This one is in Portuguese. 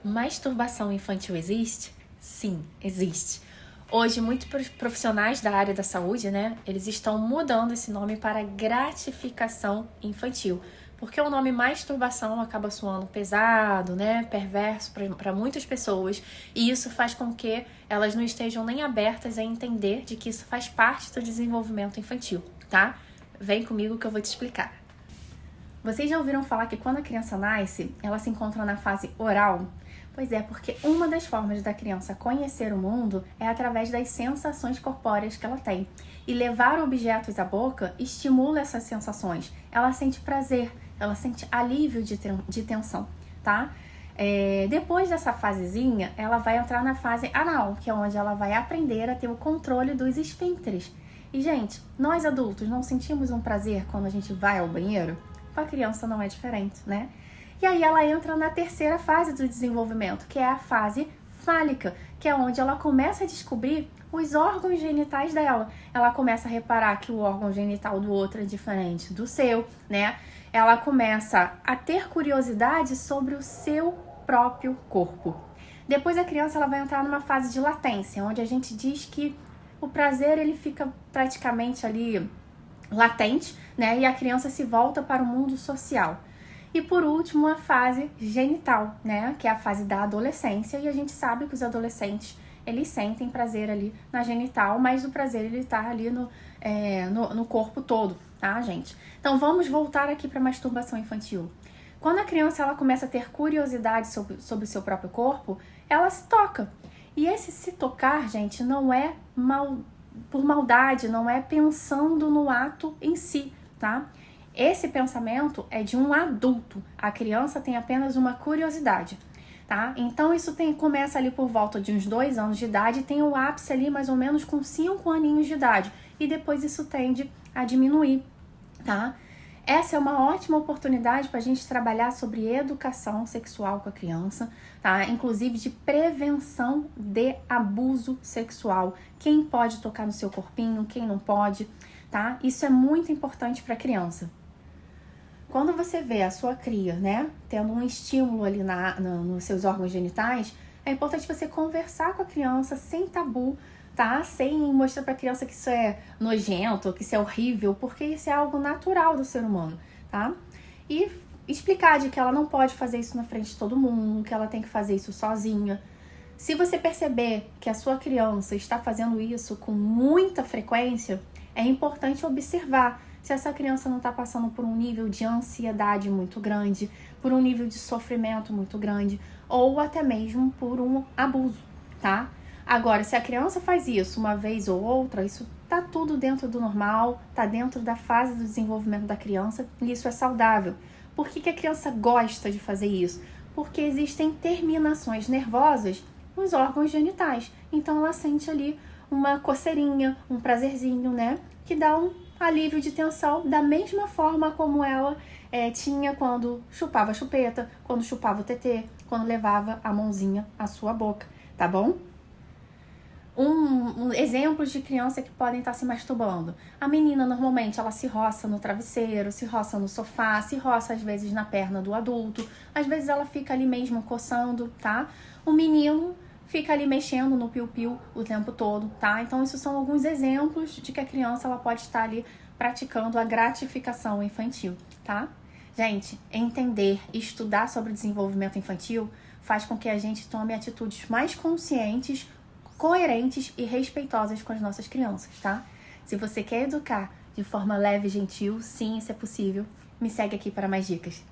Masturbação infantil existe? Sim, existe. Hoje, muitos profissionais da área da saúde, eles estão mudando esse nome para gratificação infantil, porque o nome masturbação acaba soando pesado, perverso para muitas pessoas, e isso faz com que elas não estejam nem abertas a entender de que isso faz parte do desenvolvimento infantil, tá? Vem comigo que eu vou te explicar. Vocês já ouviram falar que quando a criança nasce, ela se encontra na fase oral? Pois é, porque uma das formas da criança conhecer o mundo é através das sensações corpóreas que ela tem. E levar objetos à boca estimula essas sensações. Ela sente prazer, ela sente alívio de tensão, tá? Depois dessa fasezinha, ela vai entrar na fase anal, que é onde ela vai aprender a ter o controle dos esfíncteres. E, gente, nós adultos não sentimos um prazer quando a gente vai ao banheiro? Com a criança não é diferente, né? E aí ela entra na terceira fase do desenvolvimento, que é a fase fálica, que é onde ela começa a descobrir os órgãos genitais dela. Ela começa a reparar que o órgão genital do outro é diferente do seu, né? Ela começa a ter curiosidade sobre o seu próprio corpo. Depois a criança ela vai entrar numa fase de latência, onde a gente diz que o prazer ele fica praticamente ali latente, né? E a criança se volta para o mundo social. E por último, a fase genital, né? Que é a fase da adolescência. E a gente sabe que os adolescentes, eles sentem prazer ali na genital, mas o prazer, ele tá ali no corpo todo, tá, gente? Então, vamos voltar aqui para a masturbação infantil. Quando a criança, ela começa a ter curiosidade sobre o seu próprio corpo, ela se toca. E esse se tocar, gente, não é por maldade, não é pensando no ato em si, tá? Esse pensamento é de um adulto. A criança tem apenas uma curiosidade, tá? Então, isso começa ali por volta de uns 2 anos de idade e tem o ápice ali mais ou menos com 5 aninhos de idade. E depois isso tende a diminuir, tá? Essa é uma ótima oportunidade para a gente trabalhar sobre educação sexual com a criança, tá? Inclusive de prevenção de abuso sexual. Quem pode tocar no seu corpinho, quem não pode, tá? Isso é muito importante para a criança. Quando você vê a sua cria, tendo um estímulo ali nos seus órgãos genitais, é importante você conversar com a criança sem tabu, tá? Sem mostrar pra criança que isso é nojento, que isso é horrível, porque isso é algo natural do ser humano, tá? E explicar de que ela não pode fazer isso na frente de todo mundo, que ela tem que fazer isso sozinha. Se você perceber que a sua criança está fazendo isso com muita frequência, é importante observar se essa criança não está passando por um nível de ansiedade muito grande, por um nível de sofrimento muito grande, ou até mesmo por um abuso, tá? Agora, se a criança faz isso uma vez ou outra, isso tá tudo dentro do normal, tá dentro da fase do desenvolvimento da criança, e isso é saudável. Por que a criança gosta de fazer isso? Porque existem terminações nervosas nos órgãos genitais. Então, ela sente ali uma coceirinha, um prazerzinho, que dá um alívio de tensão, da mesma forma como ela tinha quando chupava a chupeta, quando chupava o tetê, quando levava a mãozinha à sua boca, tá bom? Exemplos de criança que podem estar se masturbando. A menina, normalmente, ela se roça no travesseiro, se roça no sofá, se roça, às vezes, na perna do adulto. Às vezes, ela fica ali mesmo coçando, tá? O menino fica ali mexendo no piu-piu o tempo todo, tá? Então, isso são alguns exemplos de que a criança ela pode estar ali praticando a gratificação infantil, tá? Gente, entender e estudar sobre o desenvolvimento infantil faz com que a gente tome atitudes mais conscientes, coerentes e respeitosas com as nossas crianças, tá? Se você quer educar de forma leve e gentil, sim, isso é possível. Me segue aqui para mais dicas.